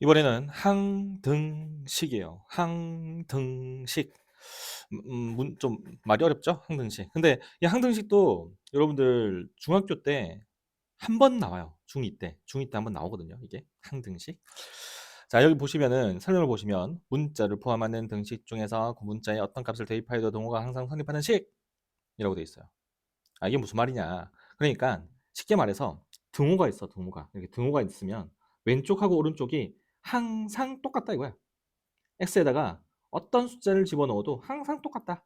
이번에는 항등식이에요. 항등식. 좀 말이 어렵죠? 항등식. 근데 이 항등식도 여러분들 중학교 때 한 번 나와요. 중2 때. 중2 때 한 번 나오거든요. 이게 항등식. 자, 여기 보시면은 설명을 보시면 문자를 포함하는 등식 중에서 그 문자에 어떤 값을 대입하여도 동호가 항상 성립하는 식이라고 돼 있어요. 아, 이게 무슨 말이냐? 그러니까 쉽게 말해서 등호가 있어. 등호가. 이렇게 등호가 있으면 왼쪽하고 오른쪽이 항상 똑같다 이거야. x에다가 어떤 숫자를 집어넣어도 항상 똑같다.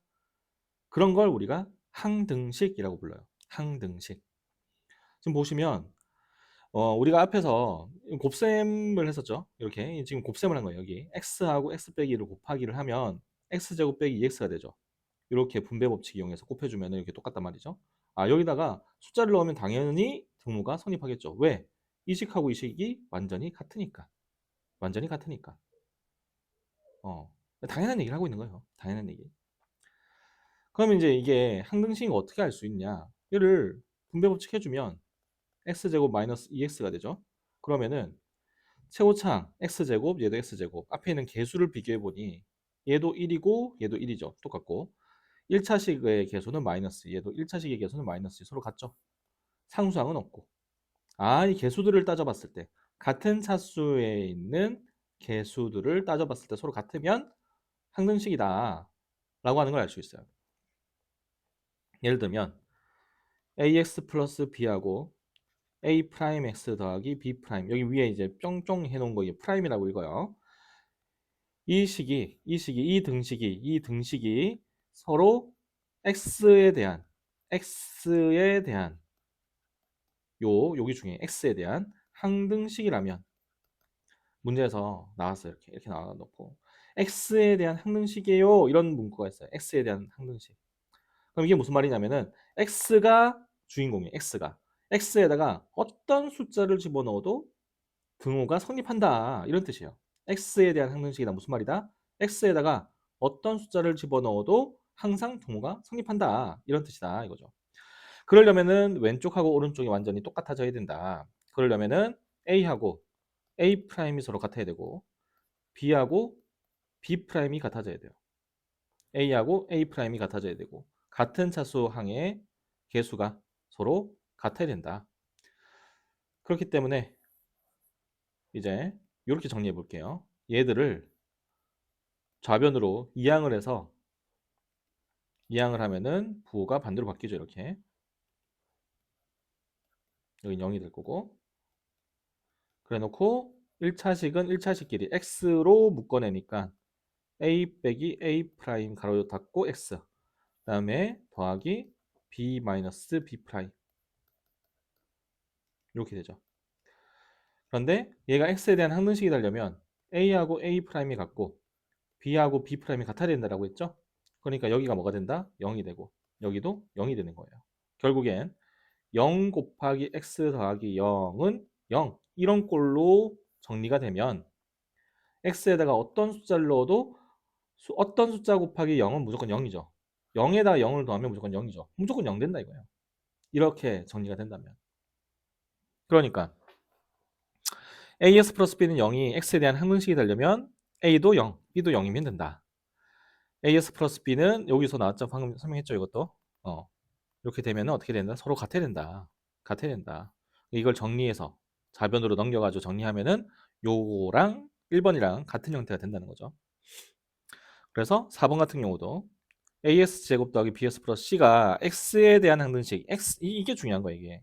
그런 걸 우리가 항등식이라고 불러요. 항등식. 지금 보시면 우리가 앞에서 곱셈을 했었죠. 이렇게 지금 곱셈을 한 거예요. 여기 x하고 x 빼기를 곱하기를 하면 x제곱 빼기 2x가 되죠. 이렇게 분배 법칙 이용해서 곱해주면 이렇게 똑같단 말이죠. 아, 여기다가 숫자를 넣으면 당연히 등호가 성립하겠죠. 왜? 이 식하고 이 식이 완전히 같으니까. 완전히 같으니까. 어, 당연한 얘기를 하고 있는 거예요. 당연한 얘기. 그러면 이제 이게 항등식이 어떻게 할 수 있냐? 얘를 분배 법칙 해주면 x제곱 마이너스 2x가 되죠. 그러면은 최고창 x제곱, 얘도 x제곱. 앞에 있는 개수를 비교해 보니 얘도 1이고 얘도 1이죠. 똑같고 1차식의 개수는 마이너스, 얘도 1차식의 개수는 마이너스, 서로 같죠. 상수항은 없고. 아, 이 개수들을 따져봤을 때 같은 차수에 있는 개수들을 따져봤을 때 서로 같으면 항등식이다 라고 하는 걸 알 수 있어요. 예를 들면 ax 플러스 b하고 a 프라임 x 더하기 b 프라임, 여기 위에 이제 뿅뿅 해놓은 거 이게 프라임이라고 읽어요. 이 등식이 서로 x에 대한 여기 중에 x에 대한 항등식이라면, 문제에서 나왔어요. 이렇게 나와 놓고 x에 대한 항등식이에요 이런 문구가 있어요. x에 대한 항등식. 그럼 이게 무슨 말이냐면은 x가 주인공이에요. x에다가 어떤 숫자를 집어넣어도 등호가 성립한다 이런 뜻이에요. x에 대한 항등식이다. 무슨 말이다? x에다가 어떤 숫자를 집어넣어도 항상 등호가 성립한다 이런 뜻이다 이거죠. 그러려면은 왼쪽하고 오른쪽이 완전히 똑같아져야 된다. 그러려면은 a하고 a 프라임이 서로 같아야 되고 b하고 b 프라임이 같아져야 돼요. a하고 a 프라임이 같아져야 되고 같은 차수 항의 개수가 서로 같아야 된다. 그렇기 때문에 이제 이렇게 정리해 볼게요. 얘들을 좌변으로 이항을 해서 이항을 하면은 부호가 반대로 바뀌죠. 이렇게 여기 0이 될 거고, 그래 놓고 1차식은 1차식끼리 x로 묶어내니까 a 빼기 a 프라임 가로 닫고 x, 그다음에 더하기 b 마이너스 b 프라임 이렇게 되죠. 그런데 얘가 x에 대한 항등식이 되려면 a하고 a 프라임이 같고 b하고 b 프라임이 같아야 된다라고 했죠. 그러니까 여기가 뭐가 된다? 0이 되고 여기도 0이 되는 거예요. 결국엔 0 곱하기 x 더하기 0은 0 이런 꼴로 정리가 되면 x에다가 어떤 숫자를 넣어도 어떤 숫자 곱하기 0은 무조건 0이죠. 0에다 0을 더하면 무조건 0이죠. 무조건 0 된다 이거예요. 이렇게 정리가 된다면. 그러니까 AS 플러스 B는 0이 X에 대한 항등식이 되려면 A도 0, B도 0이면 된다. AS 플러스 B는 여기서 나왔죠. 방금 설명했죠. 이것도. 이렇게 되면 어떻게 된다? 서로 같아야 된다. 같아야 된다. 이걸 정리해서 좌변으로 넘겨가지고 정리하면은 요거랑 1번이랑 같은 형태가 된다는 거죠. 그래서 4번 같은 경우도 AS 제곱 더하기 BS 플러스 C가 X에 대한 항등식, 이게 중요한 거예요. 이게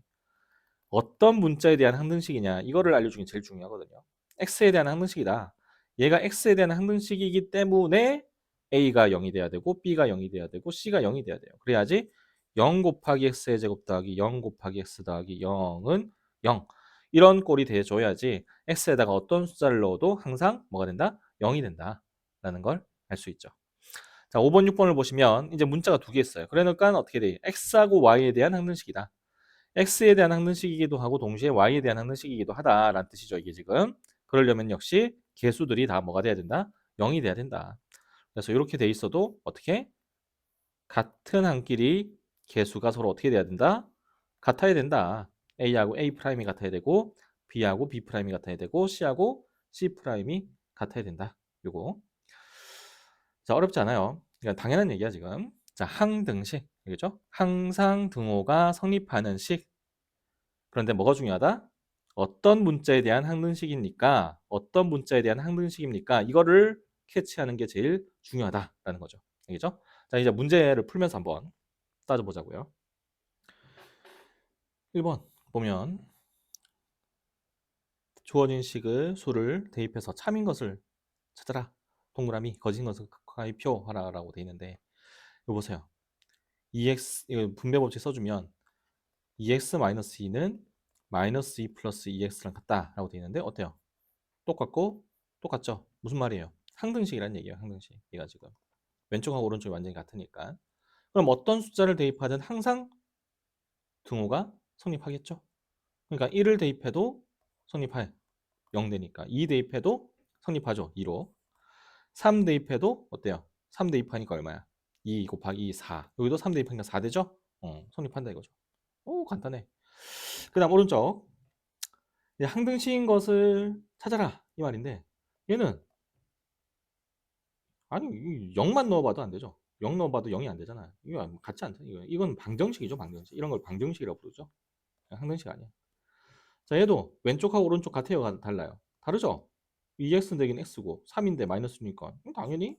어떤 문자에 대한 항등식이냐 이거를 알려주긴 제일 중요하거든요. x에 대한 항등식이다. 얘가 x에 대한 항등식이기 때문에 a가 0이 돼야 되고 b가 0이 돼야 되고 c가 0이 돼야 돼요. 그래야지 0 곱하기 x의 제곱 더하기 0 곱하기 x 더하기 0은 0 이런 꼴이 돼줘야지 x에다가 어떤 숫자를 넣어도 항상 뭐가 된다? 0이 된다 라는 걸 알 수 있죠. 자, 5번 6번을 보시면 이제 문자가 두 개 있어요. 그러니까 어떻게 돼? x하고 y에 대한 항등식이다. x에 대한 항등식이기도 하고 동시에 y에 대한 항등식이기도 하다라는 뜻이죠. 이게 지금. 그러려면 역시 개수들이 다 뭐가 돼야 된다? 0이 돼야 된다. 그래서 이렇게 돼 있어도 어떻게? 같은 항끼리 개수가 서로 어떻게 돼야 된다? 같아야 된다. a하고 a 프라임이 같아야 되고 b하고 b 프라임이 같아야 되고 c하고 C'이 같아야 된다. 요거. 자, 어렵지 않아요. 그러니까 당연한 얘기야, 지금. 자, 항등식. 알겠죠? 항상 등호가 성립하는 식. 그런데 뭐가 중요하다? 어떤 문자에 대한 항등식입니까? 어떤 문자에 대한 항등식입니까? 이거를 캐치하는 게 제일 중요하다라는 거죠. 알겠죠? 자, 이제 문제를 풀면서 한번 따져보자고요. 1번 보면 주어진 식을 수를 대입해서 참인 것을 찾아라. 동그라미 거짓인 것을 가입표하라라고 돼 있는데 이거 보세요. 이거 분배 법칙 써주면 2x-2는 -2 플러스 2x랑 같다라고 돼 있는데 어때요? 똑같고 똑같죠? 무슨 말이에요? 항등식이란 얘기예요. 항등식. 얘가 지금 왼쪽하고 오른쪽이 완전히 같으니까. 그럼 어떤 숫자를 대입하든 항상 등호가 성립하겠죠? 그러니까 1을 대입해도 성립할 0 되니까 2 대입해도 성립하죠. 2로. 3 대입해도 어때요? 3 대입하니까 얼마야? 2 곱하기 4. 여기도 3 대입하니까 4 되죠? 성립한다 이거죠. 오, 간단해. 그 다음 오른쪽. 항등식인 것을 찾아라 이 말인데 얘는 아니 0만 넣어봐도 안 되죠. 0 넣어봐도 0이 안 되잖아. 이거 같지 않죠. 이건 방정식이죠. 방정식. 이런 걸 방정식이라고 부르죠. 항등식 아니야. 자, 얘도 왼쪽하고 오른쪽 같아요, 달라요? 다르죠? 2x 대긴 x고 3인데 마이너스니까 당연히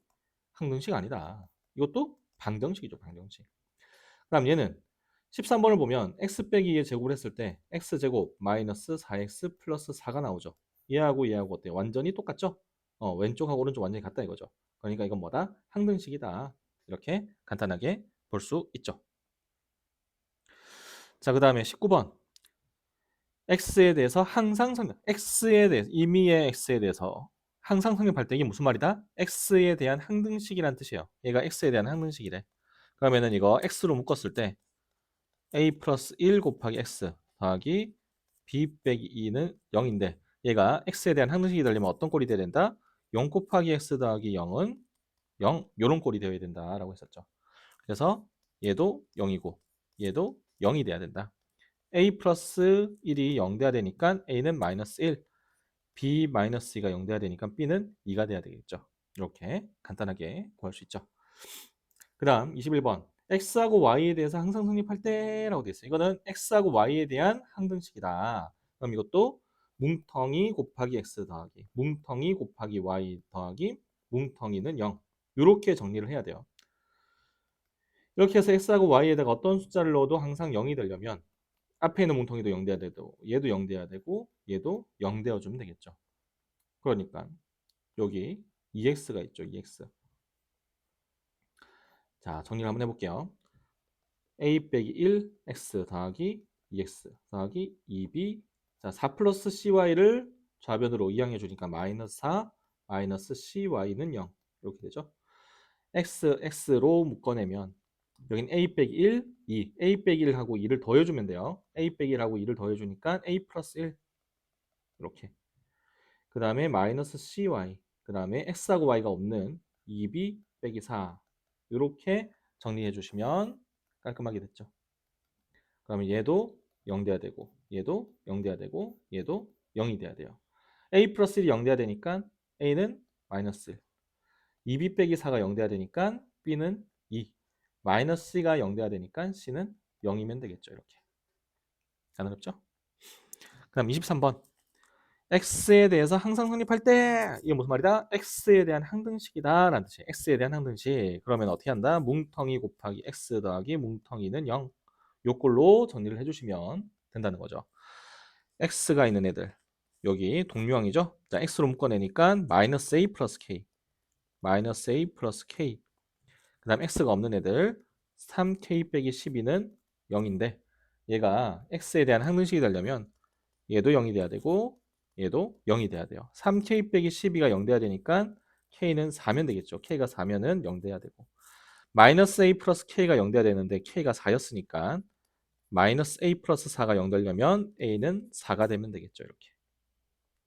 항등식 아니다. 이것도 방정식이죠. 방정식. 그럼 얘는 13번을 보면 x 빼기 2의 제곱을 했을 때 x제곱 마이너스 4x 플러스 4가 나오죠. 얘하고 어때요? 완전히 똑같죠? 왼쪽하고 오른쪽 완전히 같다 이거죠. 그러니까 이건 뭐다? 항등식이다. 이렇게 간단하게 볼 수 있죠. 자, 그 다음에 19번. x에 대해서 항상 성립. x에 대해서 임의의 x에 대해서 항상 성립할 때 이게 무슨 말이다? x에 대한 항등식이란 뜻이에요. 얘가 x에 대한 항등식이래. 그러면은 이거 x로 묶었을 때 a 플러스 1 곱하기 x 더하기 b 빼기 2는 0인데 얘가 x에 대한 항등식이 되려면 어떤 꼴이 돼야 된다? 0 곱하기 x 더하기 0은 0 요런 꼴이 되어야 된다라고 했었죠. 그래서 얘도 0이고 얘도 0이 돼야 된다. a 플러스 1이 0 돼야 되니까 a는 마이너스 1, b 마이너스 2가 0 돼야 되니까 b는 2가 돼야 되겠죠. 이렇게 간단하게 구할 수 있죠. 그 다음 21번 x하고 y에 대해서 항상 성립할 때라고 되어 있어요. 이거는 x하고 y에 대한 항등식이다. 그럼 이것도 뭉텅이 곱하기 x 더하기 뭉텅이 곱하기 y 더하기 뭉텅이는 0 이렇게 정리를 해야 돼요. 이렇게 해서 x하고 y에다가 어떤 숫자를 넣어도 항상 0이 되려면 앞에 있는 뭉텅이도 0 돼야 되고 얘도 0 돼야 되고 얘도 0 되어주면 되겠죠. 그러니까 여기 2x가 있죠. 2x. 자, 정리를 한번 해볼게요. a 빼기 1 x 더하기 2x 더하기 2b 자, 4 플러스 cy를 좌변으로 이항해 주니까 마이너스 4 마이너스 cy는 0 이렇게 되죠. x로 묶어내면 여긴 a 빼기 1, 2 a 빼기 1하고 2를 더해주면 돼요. a 빼기 1하고 2를 더해주니까 a 플러스 1 이렇게 그 다음에 마이너스 cy 그 다음에 x하고 y가 없는 2b 빼기 4 이렇게 정리해 주시면 깔끔하게 됐죠. 그러면 얘도 0 돼야 되고 얘도 0 돼야 되고 얘도 0이 돼야 돼요. a 플러스 1이 0 돼야 되니까 a는 마이너스 1 2b 빼기 4가 0 돼야 되니까 b는 2 마이너스 c가 0 돼야 되니까 c는 0이면 되겠죠. 이렇게 가능했죠? 그다음 23번 x에 대해서 항상 성립할 때 이게 무슨 말이다? x에 대한 항등식이다 라는 뜻이에요. x에 대한 항등식 그러면 어떻게 한다? 뭉텅이 곱하기 x 더하기 뭉텅이는 0 요꼴로 정리를 해주시면 된다는 거죠. x가 있는 애들 여기 동류항이죠. 자, x로 묶어내니까 마이너스 a 플러스 k 마이너스 a 플러스 k 그 다음 x가 없는 애들 3k 빼기 12는 0인데 얘가 x에 대한 항등식이 되려면 얘도 0이 돼야 되고 얘도 0이 돼야 돼요. 3k 빼기 12가 0 돼야 되니까 k는 4면 되겠죠. k가 4면은 0 돼야 되고 마이너스 a 플러스 k가 0 돼야 되는데 k가 4였으니까 마이너스 a 플러스 4가 0 되려면 a는 4가 되면 되겠죠. 이렇게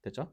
됐죠?